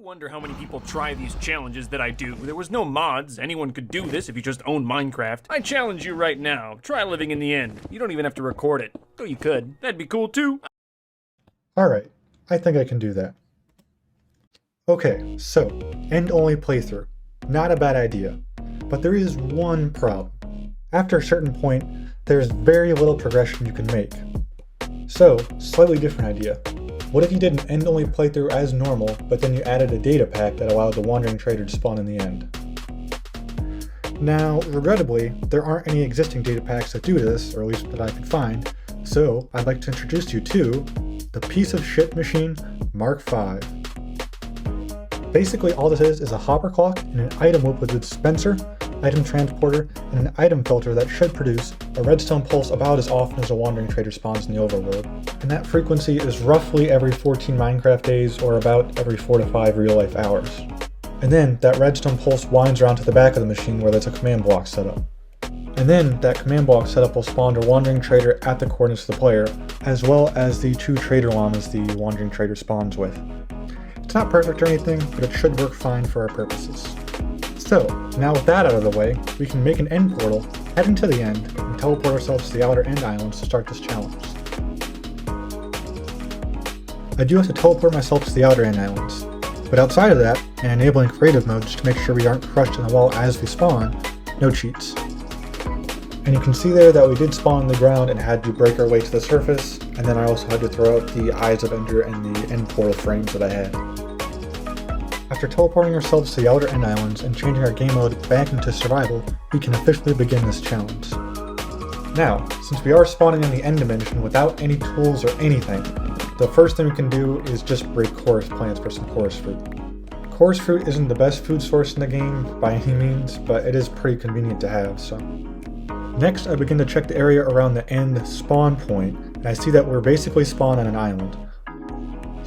wonder how many people try these challenges that I do. There was no mods. Anyone could do this if you just own Minecraft. I challenge you right now. Try living in the end. You don't even have to record it. Though you could. That'd be cool too. Alright, I think I can do that. Okay, so, end-only playthrough. Not a bad idea. But there is one problem. After a certain point, there's very little progression you can make. So, slightly different idea. What if you did an end-only playthrough as normal, but then you added a data pack that allowed the Wandering Trader to spawn in the end? Now, regrettably, there aren't any existing data packs that do this, or at least that I could find, so I'd like to introduce you to the piece of shit machine Mark V. Basically all this is a hopper clock and an item loop with a dispenser, item transporter, and an item filter that should produce a redstone pulse about as often as a Wandering Trader spawns in the overworld. And that frequency is roughly every 14 Minecraft days or about every 4 to 5 real life hours. And then that redstone pulse winds around to the back of the machine where there's a command block set up. And then that command block setup will spawn a Wandering Trader at the coordinates of the player, as well as the 2 Trader llamas the Wandering Trader spawns with. It's not perfect or anything, but it should work fine for our purposes. So, now with that out of the way, we can make an end portal, head into the end, and teleport ourselves to the outer end islands to start this challenge. I do have to teleport myself to the outer end islands, but outside of that, and enabling creative mode just to make sure we aren't crushed in the wall as we spawn, no cheats. And you can see there that we did spawn on the ground and had to break our way to the surface, and then I also had to throw out the Eyes of Ender and the end portal frames that I had. After teleporting ourselves to the outer end islands and changing our game mode back into survival, we can officially begin this challenge. Now, since we are spawning in the end dimension without any tools or anything, the first thing we can do is just break chorus plants for some chorus fruit. Chorus fruit isn't the best food source in the game by any means, but it is pretty convenient to have, so. Next, I begin to check the area around the end spawn point, and I see that we're basically spawned on an island.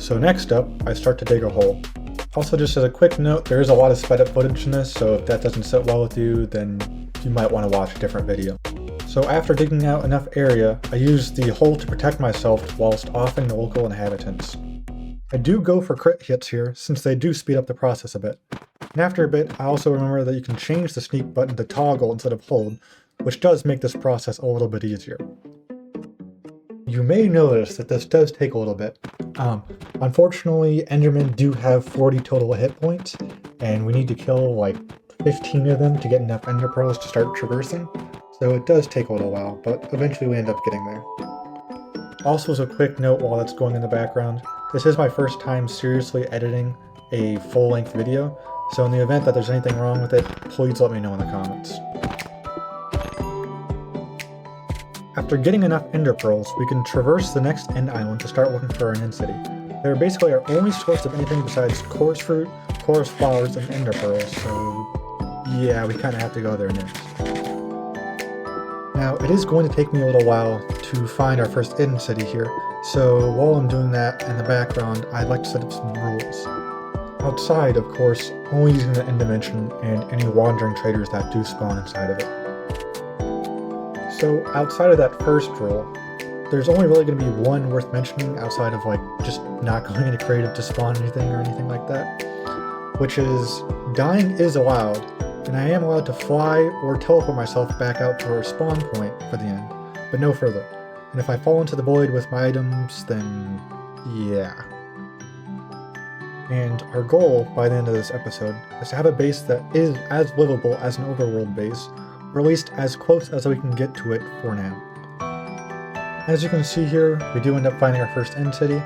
So next up, I start to dig a hole. Also, just as a quick note, there is a lot of sped up footage in this, so if that doesn't sit well with you, then you might want to watch a different video. So after digging out enough area, I use the hole to protect myself whilst offing the local inhabitants. I do go for crit hits here, since they do speed up the process a bit. And after a bit, I also remember that you can change the sneak button to toggle instead of hold, which does make this process a little bit easier. You may notice that this does take a little bit. Unfortunately, Endermen do have 40 total hit points, and we need to kill like 15 of them to get enough Ender Pearls to start traversing, so it does take a little while, but eventually we end up getting there. Also, as a quick note while that's going in the background, this is my first time seriously editing a full-length video, so in the event that there's anything wrong with it, please let me know in the comments. After getting enough Ender Pearls, we can traverse the next end island to start looking for an end city. They're basically our only source of anything besides chorus fruit, chorus flowers, and Ender Pearls, so yeah, we kind of have to go there next. Now, it is going to take me a little while to find our first end city here, so while I'm doing that in the background, I'd like to set up some rules. Outside, of course, only using the end dimension and any Wandering Traders that do spawn inside of it. So outside of that first rule, there's only really going to be one worth mentioning outside of like just not going into creative to spawn anything or anything like that, which is dying is allowed, and I am allowed to fly or teleport myself back out to our spawn point for the end, but no further. And if I fall into the void with my items, then yeah. And our goal by the end of this episode is to have a base that is as livable as an overworld base, or at least as close as we can get to it for now. As you can see here, we do end up finding our first end city.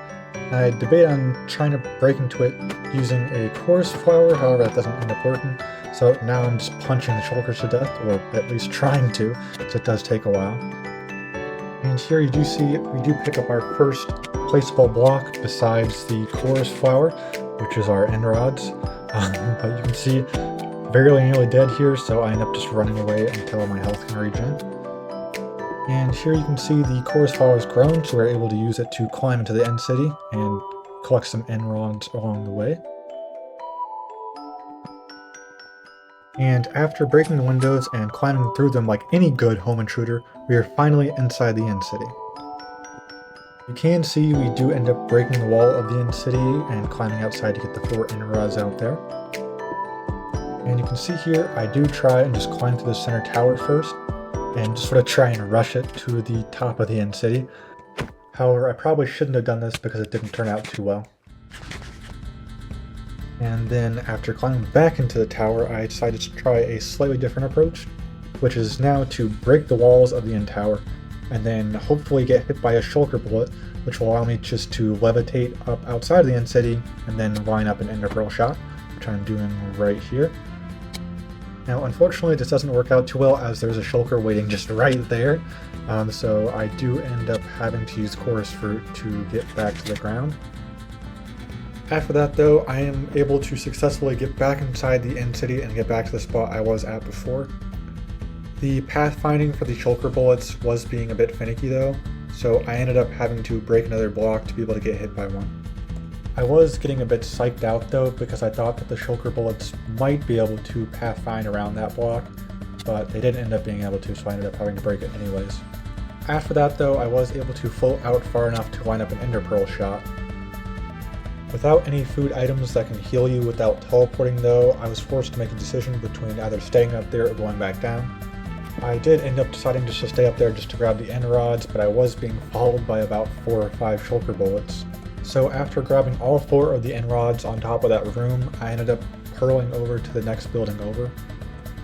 I debate on trying to break into it using a chorus flower, however that doesn't end up working, so now I'm just punching the shulkers to death, or at least trying to, so it does take a while. And here you do see we do pick up our first placeable block besides the chorus flower, which is our end rods, but you can see barely nearly dead here, so I end up just running away until my health can regen. And here you can see the chorus flower has grown, so we're able to use it to climb into the end city and collect some end rods along the way. And after breaking the windows and climbing through them like any good home intruder, we are finally inside the end city. You can see we do end up breaking the wall of the end city and climbing outside to get the 4 end rods out there. And you can see here, I do try and just climb to the center tower first, and just sort of try and rush it to the top of the end city. However, I probably shouldn't have done this because it didn't turn out too well. And then after climbing back into the tower, I decided to try a slightly different approach, which is now to break the walls of the end tower, and then hopefully get hit by a shulker bullet, which will allow me just to levitate up outside of the end city, and then line up an ender pearl shot, which I'm doing right here. Now, unfortunately, this doesn't work out too well as there's a shulker waiting just right there, so I do end up having to use chorus fruit to get back to the ground. After that though, I am able to successfully get back inside the end city and get back to the spot I was at before. The pathfinding for the shulker bullets was being a bit finicky though, so I ended up having to break another block to be able to get hit by one. I was getting a bit psyched out though because I thought that the shulker bullets might be able to pathfind around that block, but they didn't end up being able to, so I ended up having to break it anyways. After that though, I was able to float out far enough to line up an ender pearl shot. Without any food items that can heal you without teleporting though, I was forced to make a decision between either staying up there or going back down. I did end up deciding just to stay up there just to grab the end rods, but I was being followed by about 4 or 5 shulker bullets. So after grabbing all 4 of the end rods on top of that room, I ended up hurling over to the next building over.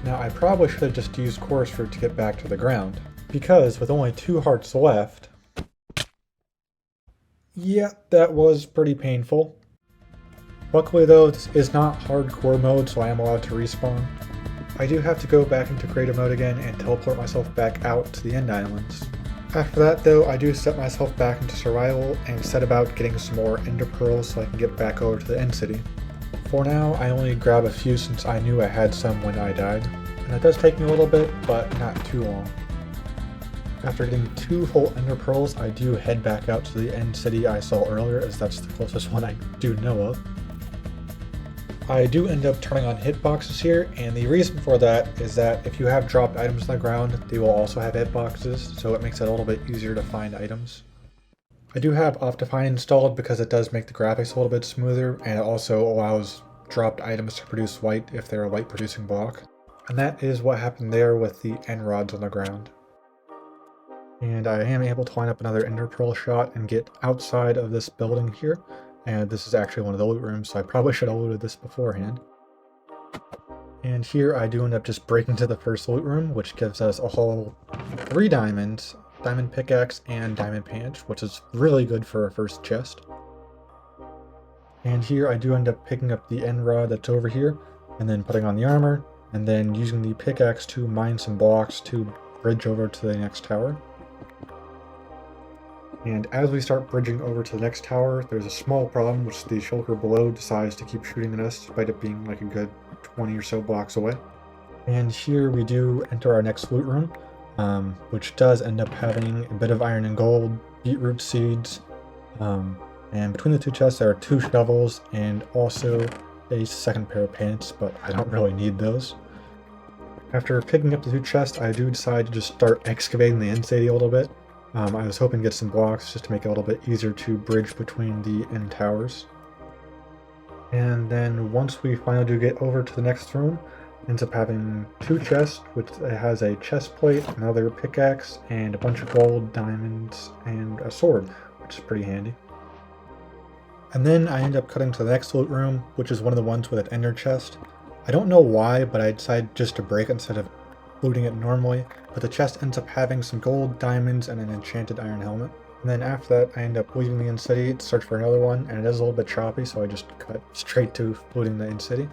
Now I probably should have just used chorus fruit to get back to the ground, because with only 2 hearts left, yeah, that was pretty painful. Luckily though, this is not hardcore mode, so I am allowed to respawn. I do have to go back into creative mode again and teleport myself back out to the end islands. After that though, I do set myself back into survival and set about getting some more ender pearls so I can get back over to the end city. For now, I only grab a few since I knew I had some when I died, and it does take me a little bit, but not too long. After getting 2 whole ender pearls, I do head back out to the end city I saw earlier, as that's the closest one I do know of. I do end up turning on hitboxes here, and the reason for that is that if you have dropped items on the ground, they will also have hitboxes, so it makes it a little bit easier to find items. I do have Optifine installed because it does make the graphics a little bit smoother, and it also allows dropped items to produce light if they're a light producing block. And that is what happened there with the end rods on the ground. And I am able to line up another ender pearl shot and get outside of this building here. And this is actually one of the loot rooms, so I probably should have looted this beforehand. And here I do end up just breaking to the first loot room, which gives us a whole 3 diamonds, diamond pickaxe, and diamond pants, which is really good for a first chest. And here I do end up picking up the end rod that's over here, and then putting on the armor, and then using the pickaxe to mine some blocks to bridge over to the next tower. And as we start bridging over to the next tower, there's a small problem, which the shulker below decides to keep shooting at us, despite it being like a good 20 or so blocks away. And here we do enter our next loot room, which does end up having a bit of iron and gold, beetroot seeds, and between the 2 chests there are 2 shovels and also a second pair of pants, but I don't really need those. After picking up the 2 chests, I do decide to just start excavating the end city a little bit. I was hoping to get some blocks just to make it a little bit easier to bridge between the end towers. And then once we finally do get over to the next room, it ends up having 2 chests, which has a chest plate, another pickaxe, and a bunch of gold, diamonds, and a sword, which is pretty handy. And then I end up cutting to the next loot room, which is one of the ones with an ender chest. I don't know why, but I decided just to break it instead of looting it normally, but the chest ends up having some gold, diamonds, and an enchanted iron helmet. And then after that, I end up leaving the end city to search for another one, and it is a little bit choppy, so I just cut straight to looting the end city.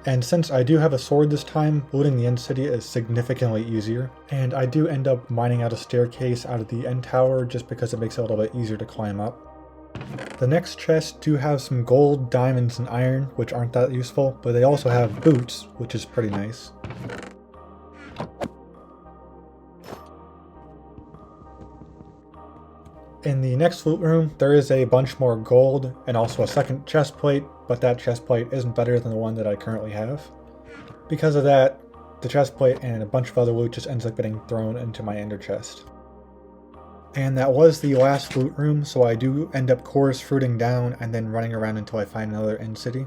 And since I do have a sword this time, looting the end city is significantly easier, and I do end up mining out a staircase out of the end tower just because it makes it a little bit easier to climb up. The next chests do have some gold, diamonds, and iron, which aren't that useful, but they also have boots, which is pretty nice. In the next loot room, there is a bunch more gold and also a second chest plate, but that chest plate isn't better than the one that I currently have. Because of that, the chest plate and a bunch of other loot just ends up getting thrown into my ender chest. And that was the last loot room, so I do end up chorus fruiting down and then running around until I find another end city.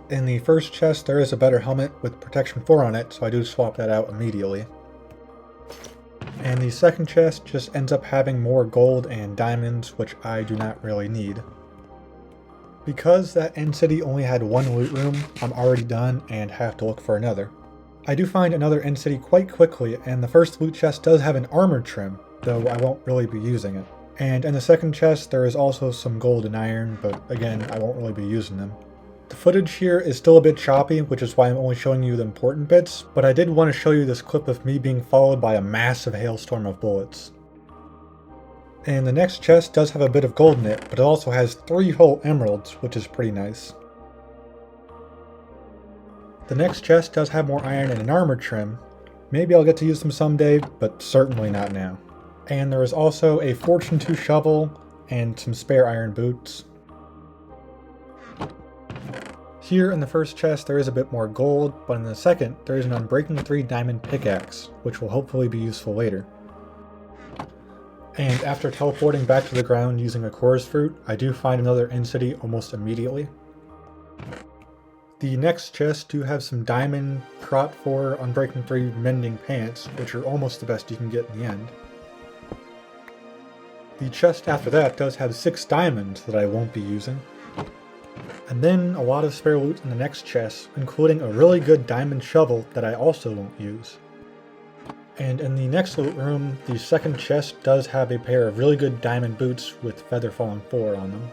In the first chest there is a better helmet with protection 4 on it, so I do swap that out immediately. And the second chest just ends up having more gold and diamonds, which I do not really need. Because that end city only had one loot room, I'm already done and have to look for another. I do find another end city quite quickly, and the first loot chest does have an armor trim, though I won't really be using it. And in the second chest there is also some gold and iron, but again, I won't really be using them. The footage here is still a bit choppy, which is why I'm only showing you the important bits, but I did want to show you this clip of me being followed by a massive hailstorm of bullets. And the next chest does have a bit of gold in it, but it also has 3 whole emeralds, which is pretty nice. The next chest does have more iron and an armor trim. Maybe I'll get to use them someday, but certainly not now. And there is also a Fortune 2 shovel and some spare iron boots. Here in the first chest there is a bit more gold, but in the second there is an Unbreaking 3 diamond pickaxe, which will hopefully be useful later. And after teleporting back to the ground using a chorus fruit, I do find another end city almost immediately. The next chest do have some diamond Prot 4 Unbreaking 3 mending pants, which are almost the best you can get in the end. The chest after that does have 6 diamonds that I won't be using. And then a lot of spare loot in the next chest, including a really good diamond shovel that I also won't use. And in the next loot room, the second chest does have a pair of really good diamond boots with Feather Falling 4 on them.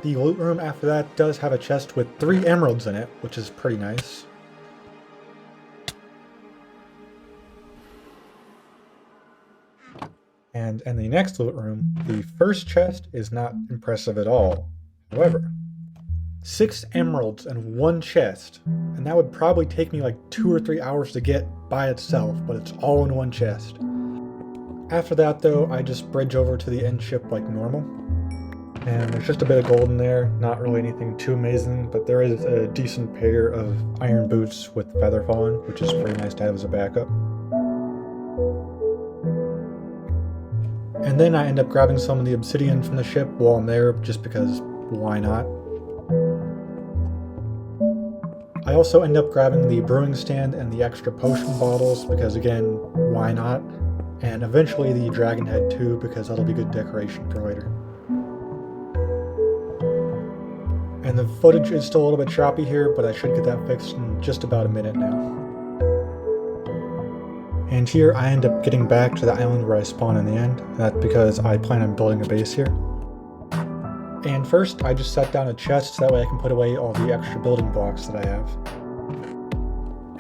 The loot room after that does have a chest with 3 emeralds in it, which is pretty nice. And in the next loot room, the first chest is not impressive at all. However, 6 emeralds in one chest, and that would probably take me like 2 or 3 hours to get by itself, but it's all in one chest. After that though, I just bridge over to the end ship like normal. And there's just a bit of gold in there, not really anything too amazing, but there is a decent pair of iron boots with feather falling, which is pretty nice to have as a backup. And then I end up grabbing some of the obsidian from the ship while I'm there, just because why not? I also end up grabbing the brewing stand and the extra potion bottles, because again, why not? And eventually the dragon head too, because that'll be good decoration for later. And the footage is still a little bit choppy here, but I should get that fixed in just about a minute now. And here I end up getting back to the island where I spawn in the end. That's because I plan on building a base here. And first I just set down a chest so that way I can put away all the extra building blocks that I have.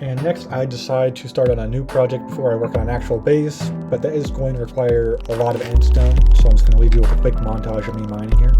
And next I decide to start on a new project before I work on an actual base, but that is going to require a lot of endstone, so I'm just going to leave you with a quick montage of me mining here.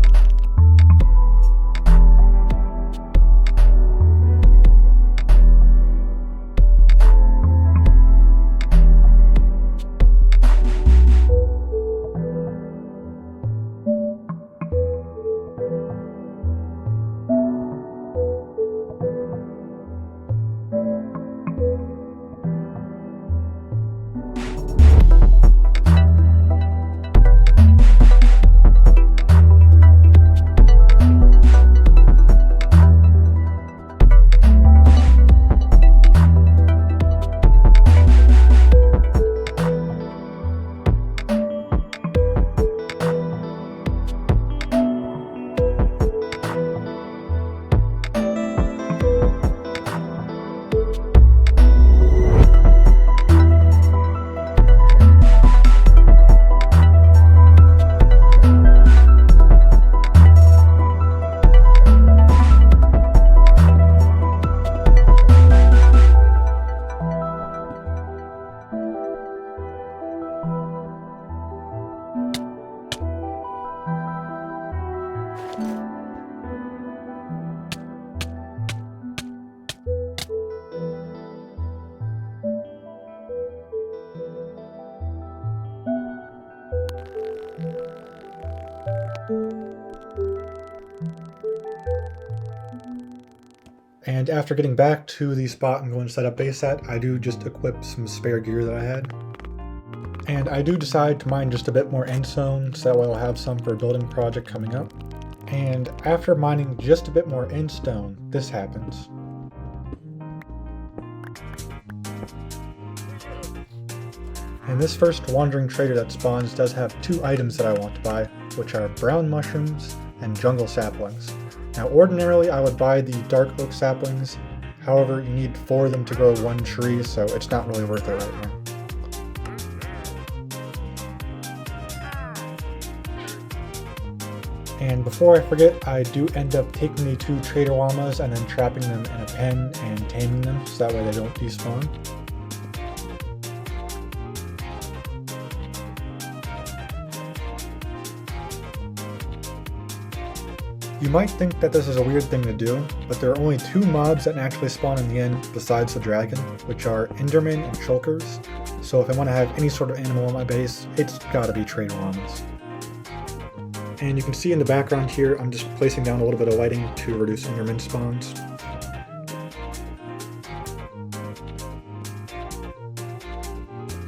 And after getting back to the spot I'm going to set up base at, I do just equip some spare gear that I had. And I do decide to mine just a bit more endstone, so that way I'll have some for a building project coming up. And after mining just a bit more endstone, this happens. And this first wandering trader that spawns does have two items that I want to buy, which are brown mushrooms and jungle saplings. Now ordinarily I would buy the dark oak saplings, however you need 4 of them to grow one tree, so it's not really worth it right now. And before I forget, I do end up taking the 2 trader llamas and then trapping them in a pen and taming them, so that way they don't despawn. You might think that this is a weird thing to do, but there are only 2 mobs that naturally spawn in the end besides the dragon, which are Endermen and Shulkers, so if I want to have any sort of animal on my base, it's gotta be trader llamas. And you can see in the background here, I'm just placing down a little bit of lighting to reduce Enderman spawns.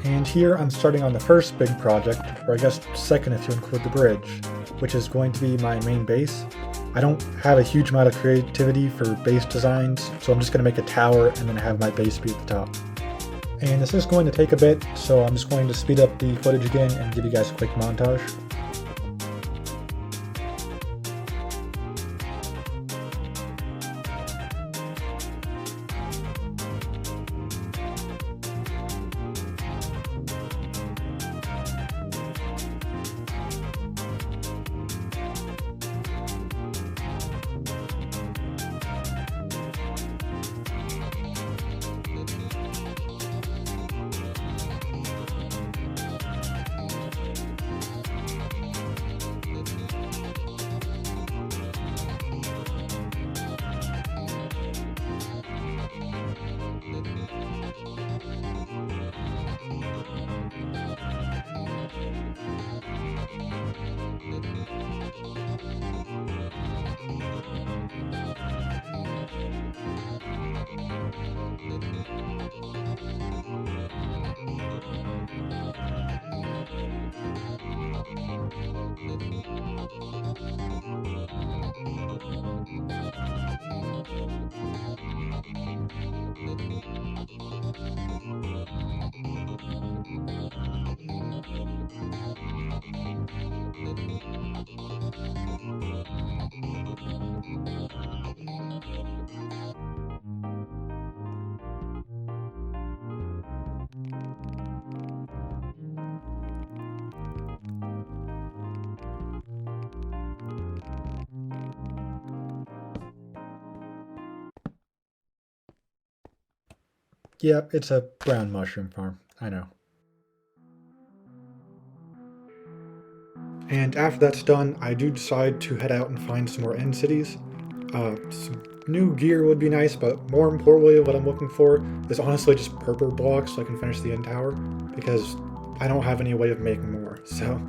And here I'm starting on the first big project, or I guess second if you include the bridge, which is going to be my main base. I don't have a huge amount of creativity for base designs, so I'm just going to make a tower and then have my base be at the top. And this is going to take a bit, so I'm just going to speed up the footage again and give you guys a quick montage. Yep, it's a brown mushroom farm, I know. And after that's done, I do decide to head out and find some more end cities. Some new gear would be nice, but more importantly, what I'm looking for is honestly just purple blocks so I can finish the end tower, because I don't have any way of making more, so...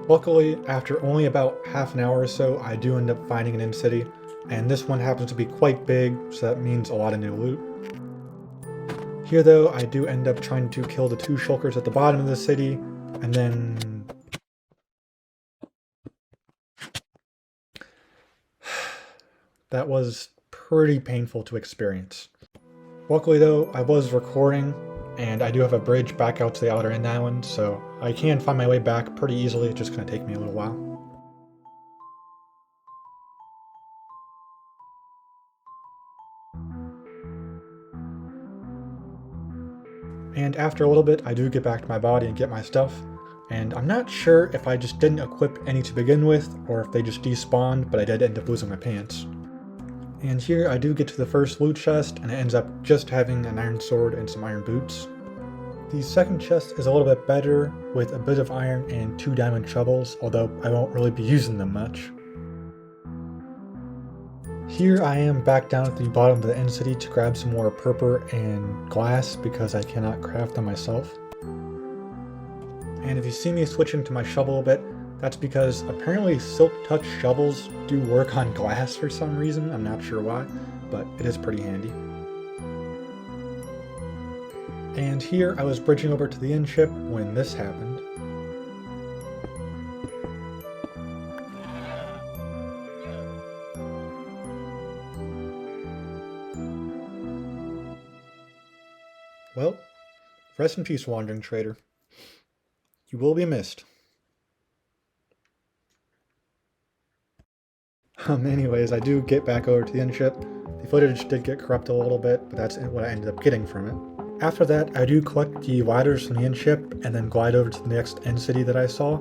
Luckily, after only about half an hour or so, I do end up finding an end city, and this one happens to be quite big, so that means a lot of new loot. Here though, I do end up trying to kill the 2 shulkers at the bottom of the city, and then... that was pretty painful to experience. Luckily though, I was recording, and I do have a bridge back out to the outer end island, so I can find my way back pretty easily. It's just going to take me a little while. And after a little bit, I do get back to my body and get my stuff. And I'm not sure if I just didn't equip any to begin with, or if they just despawned, but I did end up losing my pants. And here I do get to the first loot chest, and it ends up just having an iron sword and some iron boots. The second chest is a little bit better, with a bit of iron and 2 diamond shovels, although I won't really be using them much. Here I am back down at the bottom of the end city to grab some more purple and glass because I cannot craft them myself. And if you see me switching to my shovel a bit, that's because apparently Silk Touch shovels do work on glass for some reason. I'm not sure why, but it is pretty handy. And here I was bridging over to the inn ship when this happened. Well, rest in peace, Wandering Trader. You will be missed. Anyways, I do get back over to the inn ship. The footage did get corrupted a little bit, but that's what I ended up getting from it. After that, I do collect the ladders from the inn ship and then glide over to the next end city that I saw.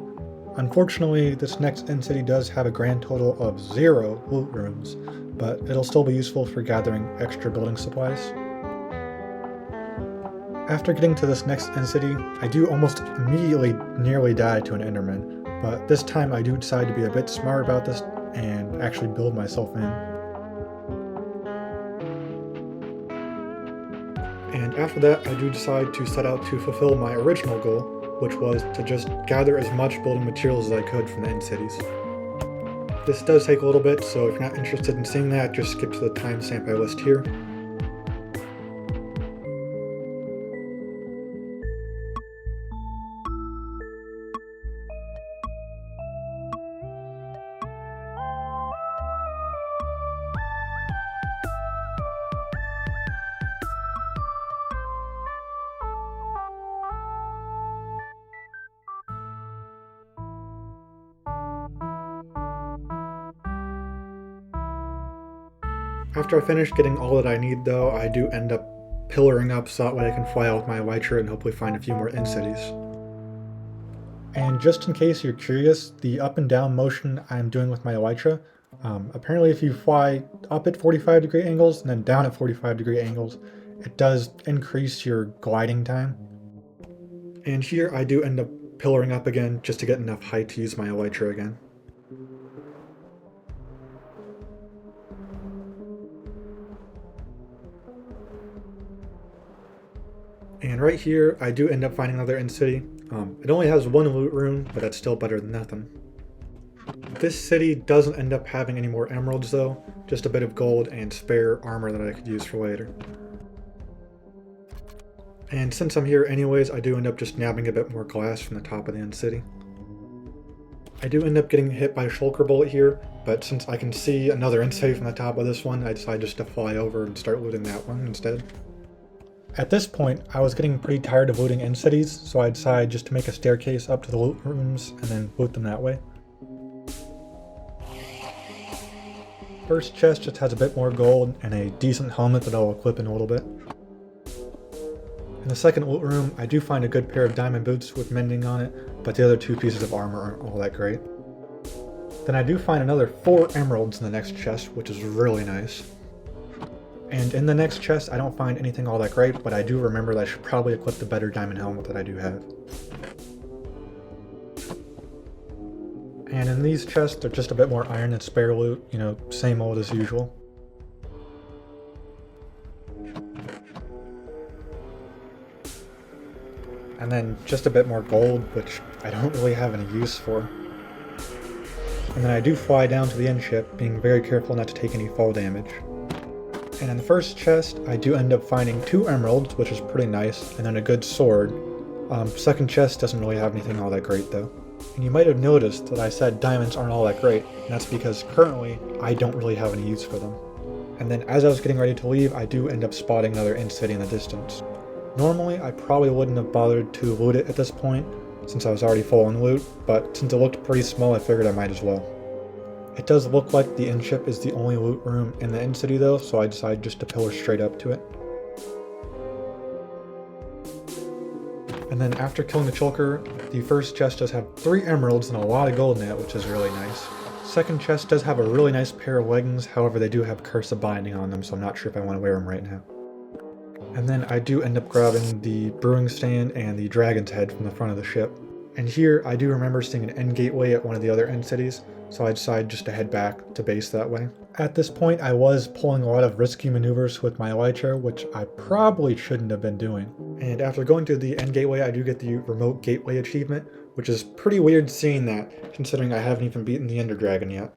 Unfortunately, this next end city does have a grand total of 0 loot rooms, but it'll still be useful for gathering extra building supplies. After getting to this next end city, I do almost immediately nearly die to an enderman, but this time I do decide to be a bit smart about this and actually build myself in. And after that, I do decide to set out to fulfill my original goal, which was to just gather as much building materials as I could from the end cities. This does take a little bit, so if you're not interested in seeing that, just skip to the timestamp I list here. After I finish getting all that I need though, I do end up pillaring up so that way I can fly out with my elytra and hopefully find a few more end cities. And just in case you're curious, the up and down motion I'm doing with my elytra, apparently if you fly up at 45-degree angles and then down at 45-degree angles, it does increase your gliding time. And here I do end up pillaring up again just to get enough height to use my elytra again. And right here, I do end up finding another end city. It only has 1 loot room, but that's still better than nothing. This city doesn't end up having any more emeralds though, just a bit of gold and spare armor that I could use for later. And since I'm here anyways, I do end up just nabbing a bit more glass from the top of the end city. I do end up getting hit by a shulker bullet here, but since I can see another end city from the top of this one, I decided just to fly over and start looting that one instead. At this point, I was getting pretty tired of looting end cities, so I decided just to make a staircase up to the loot rooms and then loot them that way. First chest just has a bit more gold and a decent helmet that I'll equip in a little bit. In the second loot room, I do find a good pair of diamond boots with mending on it, but the other 2 pieces of armor aren't all that great. Then I do find another 4 emeralds in the next chest, which is really nice. And in the next chest, I don't find anything all that great, but I do remember that I should probably equip the better diamond helmet that I do have. And in these chests, they're just a bit more iron and spare loot, you know, same old as usual. And then just a bit more gold, which I don't really have any use for. And then I do fly down to the end ship, being very careful not to take any fall damage. And in the first chest, I do end up finding 2 emeralds, which is pretty nice, and then a good sword. Second chest doesn't really have anything all that great though. And you might have noticed that I said diamonds aren't all that great, and that's because currently I don't really have any use for them. And then as I was getting ready to leave, I do end up spotting another end city in the distance. Normally, I probably wouldn't have bothered to loot it at this point, since I was already full on loot, but since it looked pretty small, I figured I might as well. It does look like the inn ship is the only loot room in the end city though, so I decided just to pillar straight up to it. And then after killing the Chulker, the first chest does have 3 emeralds and a lot of gold in it, which is really nice. Second chest does have a really nice pair of leggings, however they do have Curse of Binding on them, so I'm not sure if I want to wear them right now. And then I do end up grabbing the brewing stand and the dragon's head from the front of the ship. And here I do remember seeing an end gateway at one of the other end cities, so I decided just to head back to base that way. At this point I was pulling a lot of risky maneuvers with my elytra, which I probably shouldn't have been doing. And after going to the end gateway I do get the remote gateway achievement, which is pretty weird seeing that, considering I haven't even beaten the Ender Dragon yet.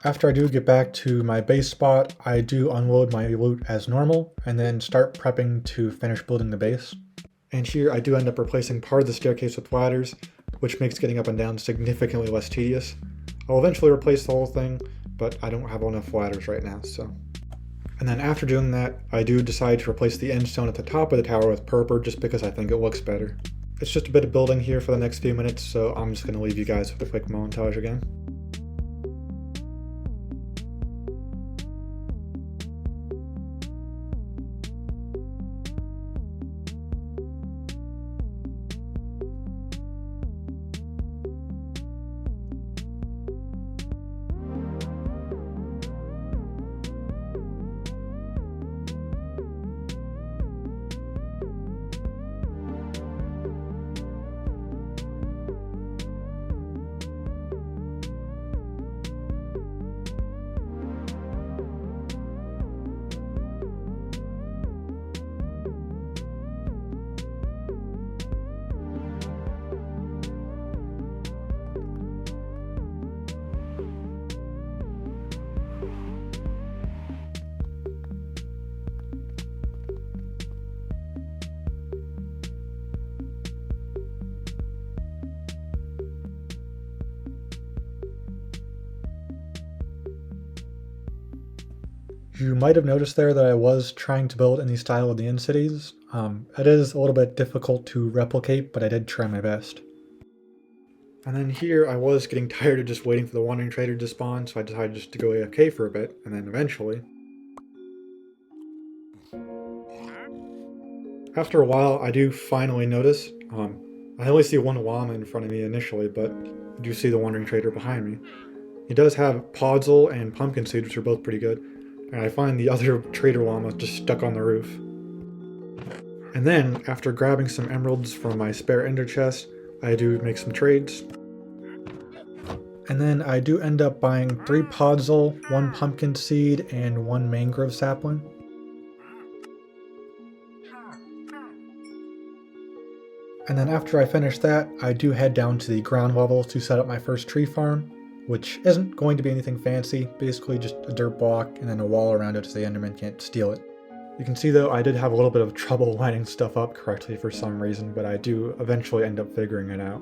After I do get back to my base spot, I do unload my loot as normal, and then start prepping to finish building the base. And here I do end up replacing part of the staircase with ladders, which makes getting up and down significantly less tedious. I'll eventually replace the whole thing, but I don't have enough ladders right now, so. And then after doing that, I do decide to replace the end stone at the top of the tower with purple just because I think it looks better. It's just a bit of building here for the next few minutes, so I'm just going to leave you guys with a quick montage again. You might have noticed there that I was trying to build in the style of the end cities. It is a little bit difficult to replicate, but I did try my best. And then here I was getting tired of just waiting for the Wandering Trader to spawn, so I decided just to go AFK for a bit, and then eventually... After a while, I do finally notice, I only see one llama in front of me initially, but I do see the Wandering Trader behind me. He does have Podzol and Pumpkin Seed, which are both pretty good. And I find the other trader llama just stuck on the roof. And then, after grabbing some emeralds from my spare ender chest, I do make some trades. And then I do end up buying 3 Podzol, 1 pumpkin seed, and 1 mangrove sapling. And then after I finish that, I do head down to the ground level to set up my first tree farm, which isn't going to be anything fancy, basically just a dirt block and then a wall around it so the Enderman can't steal it. You can see though I did have a little bit of trouble lining stuff up correctly for some reason, but I do eventually end up figuring it out.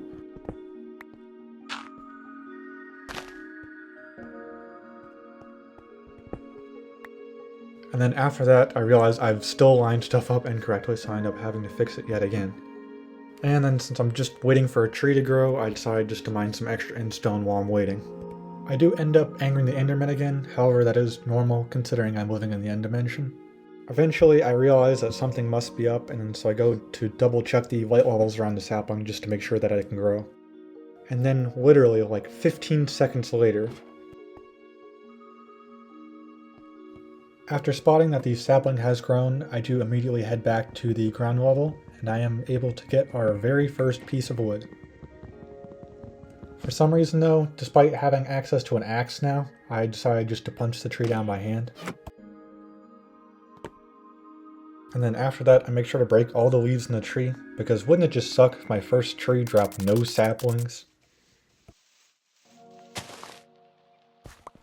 And then after that I realized I've still lined stuff up incorrectly, so I end up having to fix it yet again. And then since I'm just waiting for a tree to grow, I decided just to mine some extra endstone while I'm waiting. I do end up angering the Enderman again, however that is normal considering I'm living in the End Dimension. Eventually I realize that something must be up, and so I go to double check the light levels around the sapling just to make sure that it can grow. And then literally like 15 seconds later, after spotting that the sapling has grown, I do immediately head back to the ground level, and I am able to get our very first piece of wood. For some reason though, despite having access to an axe now, I decided just to punch the tree down by hand. And then after that, I make sure to break all the leaves in the tree, because wouldn't it just suck if my first tree dropped no saplings?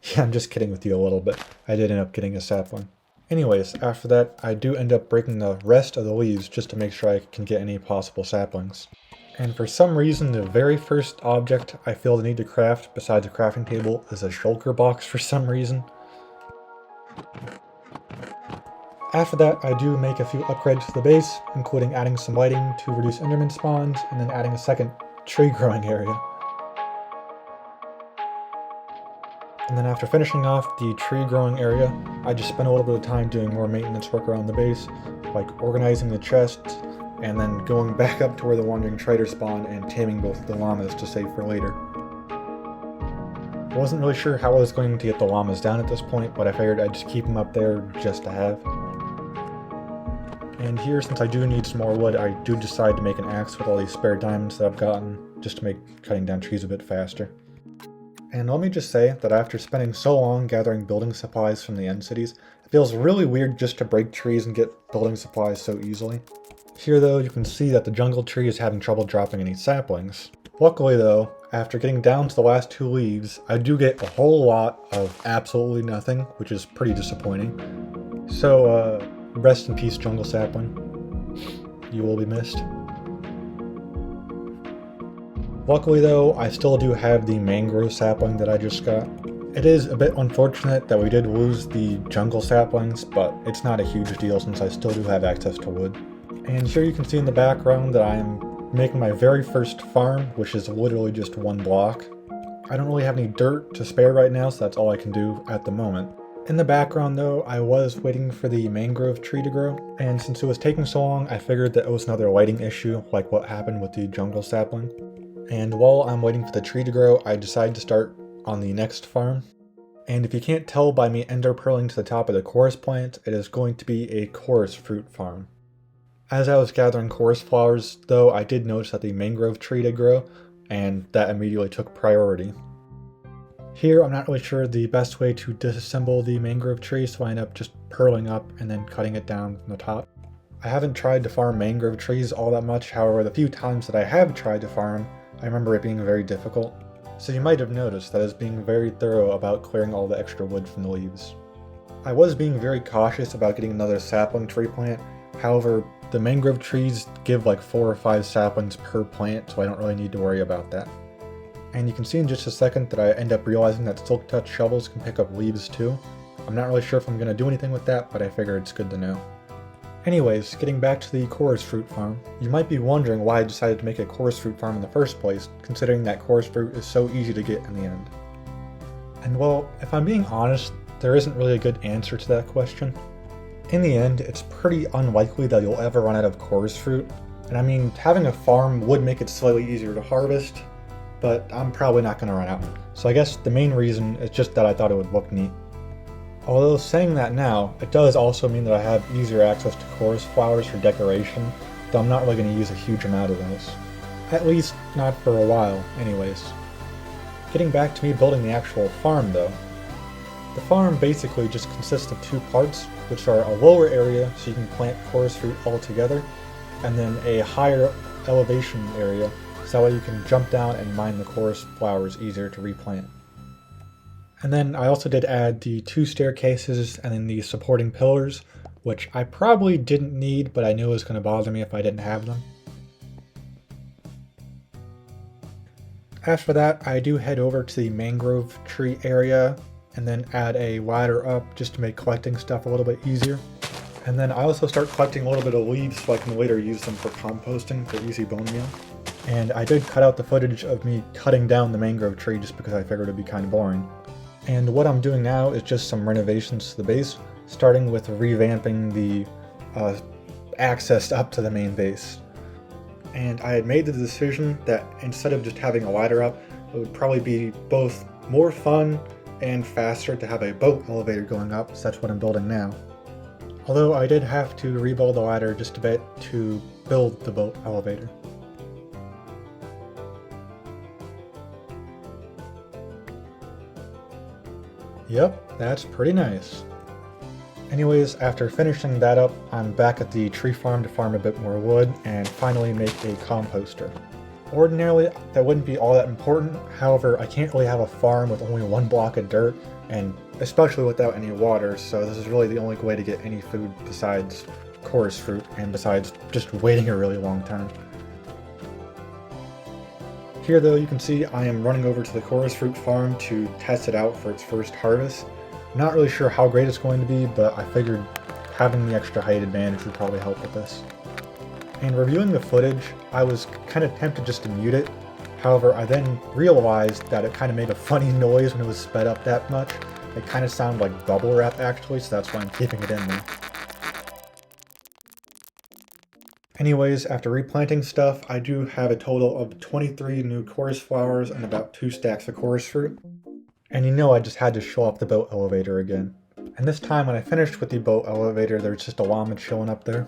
Yeah, I'm just kidding with you a little bit. I did end up getting a sapling. Anyways, after that, I do end up breaking the rest of the leaves just to make sure I can get any possible saplings. And for some reason, the very first object I feel the need to craft besides a crafting table is a shulker box for some reason. After that, I do make a few upgrades to the base, including adding some lighting to reduce enderman spawns, and then adding a second tree growing area. And And then after finishing off the tree growing area, I just spent a little bit of time doing more maintenance work around the base, like organizing the chests, and then going back up to where the wandering trader spawned and taming both of the llamas to save for later. I wasn't really sure how I was going to get the llamas down at this point, but I figured I'd just keep them up there just to have. And here, since I do need some more wood, I do decide to make an axe with all these spare diamonds that I've gotten, just to make cutting down trees a bit faster. And let me just say that after spending so long gathering building supplies from the end cities, it feels really weird just to break trees and get building supplies so easily. Here though, you can see that the jungle tree is having trouble dropping any saplings. Luckily though, after getting down to the last 2 leaves, I do get a whole lot of absolutely nothing, which is pretty disappointing. So, rest in peace, jungle sapling. You will be missed. Luckily though, I still do have the mangrove sapling that I just got. It is a bit unfortunate that we did lose the jungle saplings, but it's not a huge deal since I still do have access to wood. And here you can see in the background that I am making my very first farm, which is literally just 1 block. I don't really have any dirt to spare right now, so that's all I can do at the moment. In the background though, I was waiting for the mangrove tree to grow, and since it was taking so long, I figured that it was another lighting issue, like what happened with the jungle sapling. And while I'm waiting for the tree to grow, I decide to start on the next farm. And if you can't tell by me ender pearling to the top of the chorus plant, it is going to be a chorus fruit farm. As I was gathering chorus flowers, though, I did notice that the mangrove tree did grow, and that immediately took priority. Here, I'm not really sure the best way to disassemble the mangrove tree, so I end up just pearling up and then cutting it down from the top. I haven't tried to farm mangrove trees all that much, however, the few times that I have tried to farm, I remember it being very difficult. So you might have noticed that I was being very thorough about clearing all the extra wood from the leaves. I was being very cautious about getting another sapling tree plant, however, the mangrove trees give like 4 or 5 saplings per plant, so I don't really need to worry about that. And you can see in just a second that I end up realizing that silk touch shovels can pick up leaves too. I'm not really sure if I'm going to do anything with that, but I figure it's good to know. Anyways, getting back to the chorus fruit farm, you might be wondering why I decided to make a chorus fruit farm in the first place, considering that chorus fruit is so easy to get in the end. And well, if I'm being honest, there isn't really a good answer to that question. In the end, it's pretty unlikely that you'll ever run out of chorus fruit, and I mean, having a farm would make it slightly easier to harvest, but I'm probably not going to run out. So I guess the main reason is just that I thought it would look neat. Although saying that now, it does also mean that I have easier access to chorus flowers for decoration, though I'm not really going to use a huge amount of those. At least, not for a while, anyways. Getting back to me building the actual farm though. The farm basically just consists of 2 parts, which are a lower area so you can plant chorus fruit all together, and then a higher elevation area so that way you can jump down and mine the chorus flowers easier to replant. And then I also did add the 2 staircases and then the supporting pillars, which I probably didn't need, but I knew it was going to bother me if I didn't have them. After that, I do head over to the mangrove tree area and then add a ladder up just to make collecting stuff a little bit easier. And then I also start collecting a little bit of leaves so I can later use them for composting for easy bone meal. And I did cut out the footage of me cutting down the mangrove tree just because I figured it'd be kind of boring. And what I'm doing now is just some renovations to the base, starting with revamping the access up to the main base. And I had made the decision that instead of just having a ladder up, it would probably be both more fun and faster to have a boat elevator going up, so that's what I'm building now. Although I did have to rebuild the ladder just a bit to build the boat elevator. Yep, that's pretty nice. Anyways, after finishing that up, I'm back at the tree farm to farm a bit more wood and finally make a composter. Ordinarily, that wouldn't be all that important, however, I can't really have a farm with only 1 block of dirt, and especially without any water, so this is really the only way to get any food besides chorus fruit, and besides just waiting a really long time. Here though, you can see I am running over to the chorus fruit farm to test it out for its first harvest. I'm not really sure how great it's going to be, but I figured having the extra height advantage would probably help with this. And reviewing the footage, I was kind of tempted just to mute it, However, I then realized that it kind of made a funny noise when it was sped up that much. It kind of sounded like bubble wrap actually, so that's why I'm keeping it in there. Anyways, after replanting stuff, I do have a total of 23 new chorus flowers and about 2 stacks of chorus fruit. And you know I just had to show off the boat elevator again. And this time when I finished with the boat elevator, there was just a llama chilling up there.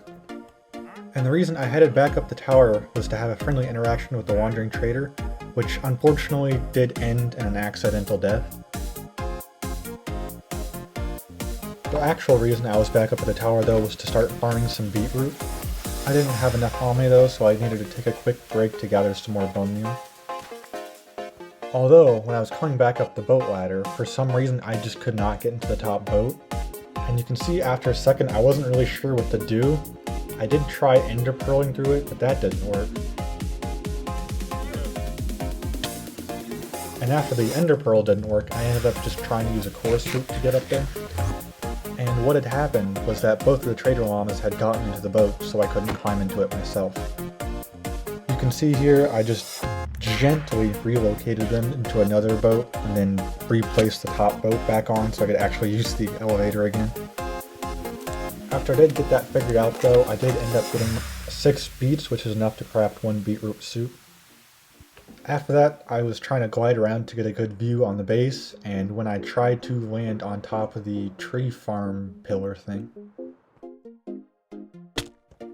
And the reason I headed back up the tower was to have a friendly interaction with the wandering trader, which unfortunately did end in an accidental death. The actual reason I was back up at the tower though was to start farming some beetroot. I didn't have enough on me though, so I needed to take a quick break to gather some more bone meal. Although, when I was coming back up the boat ladder, for some reason I just could not get into the top boat. And you can see after a second I wasn't really sure what to do. I did try ender pearling through it, but that didn't work. And after the ender pearl didn't work, I ended up just trying to use a chorus fruit to get up there. And what had happened was that both of the trader llamas had gotten into the boat, so I couldn't climb into it myself. You can see here I just gently relocated them into another boat and then replaced the top boat back on so I could actually use the elevator again. After I did get that figured out though, I did end up getting 6 beets, which is enough to craft 1 beetroot soup. After that, I was trying to glide around to get a good view on the base, and when I tried to land on top of the tree farm pillar thing.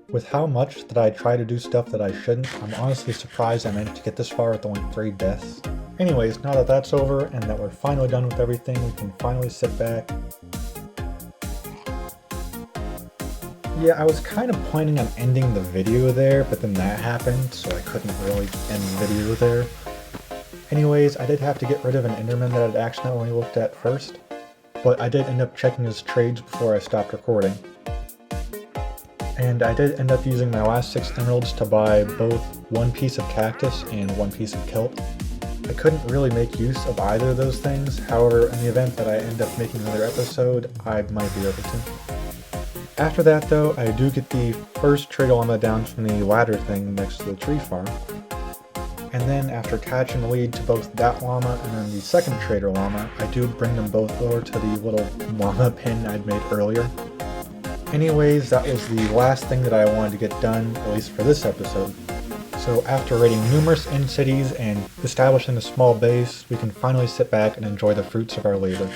With how much that I try to do stuff that I shouldn't, I'm honestly surprised I managed to get this far with only 3 deaths. Anyways, now that that's over and that we're finally done with everything, we can finally sit back. Yeah, I was kind of planning on ending the video there, but then that happened, so I couldn't really end the video there. Anyways, I did have to get rid of an enderman that I'd accidentally looked at first, but I did end up checking his trades before I stopped recording. And I did end up using my last 6 emeralds to buy both 1 piece of cactus and 1 piece of kelp. I couldn't really make use of either of those things, however, in the event that I end up making another episode, I might be able to. After that though, I do get the first trader llama down from the ladder thing next to the tree farm. And then after catching the lead to both that llama and then the second trader llama, I do bring them both over to the little llama pen I'd made earlier. Anyways, that was the last thing that I wanted to get done, at least for this episode. So after raiding numerous end cities and establishing a small base, we can finally sit back and enjoy the fruits of our labor.